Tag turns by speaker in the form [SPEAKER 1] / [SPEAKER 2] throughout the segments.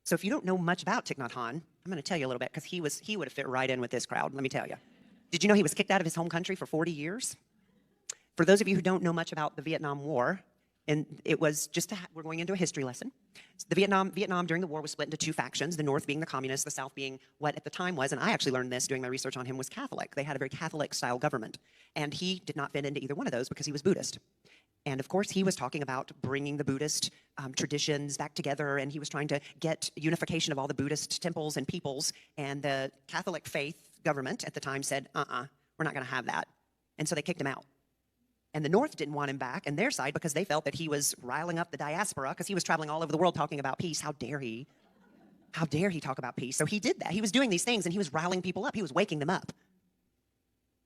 [SPEAKER 1] So if you don't know much about Thich Nhat Hanh, I'm going to tell you a little bit because he would have fit right in with this crowd, let me tell you. Did you know he was kicked out of his home country for 40 years? For those of you who don't know much about the Vietnam War, and it was just we're going into a history lesson. The Vietnam during the war was split into two factions, the North being the communists, the South being what at the time was, and I actually learned this doing my research on him, was Catholic. They had a very Catholic-style government, and he did not fit into either one of those because he was Buddhist. And of course, he was talking about bringing the Buddhist traditions back together, and he was trying to get unification of all the Buddhist temples and peoples, and the Catholic faith government at the time said, we're not going to have that. And so they kicked him out. And the North didn't want him back on their side because they felt that he was riling up the diaspora because he was traveling all over the world talking about peace. How dare he? How dare he talk about peace? So he did that. He was doing these things, and he was riling people up. He was waking them up.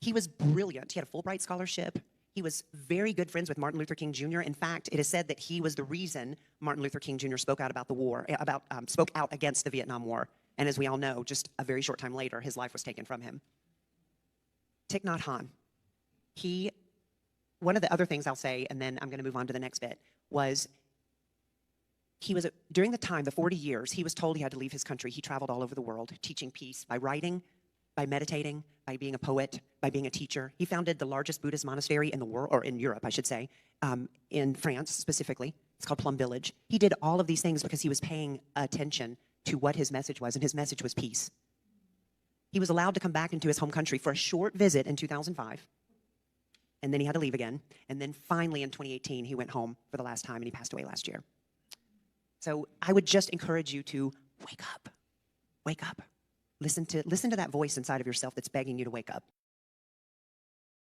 [SPEAKER 1] He was brilliant. He had a Fulbright scholarship. He was very good friends with Martin Luther King Jr. In fact, it is said that he was the reason Martin Luther King Jr. spoke out about the war, spoke out against the Vietnam War. And as we all know, just a very short time later, his life was taken from him. Thich Nhat Hanh, one of the other things I'll say, and then I'm going to move on to the next bit, was during the time, the 40 years, he was told he had to leave his country. He traveled all over the world, teaching peace by writing, by meditating, by being a poet, by being a teacher. He founded the largest Buddhist monastery in the world, or in Europe, I should say, in France specifically. It's called Plum Village. He did all of these things because he was paying attention to what his message was, and his message was peace. He was allowed to come back into his home country for a short visit in 2005, and then he had to leave again. And then finally in 2018, he went home for the last time, and he passed away last year. So I would just encourage you to wake up. Wake up. Listen to that voice inside of yourself that's begging you to wake up.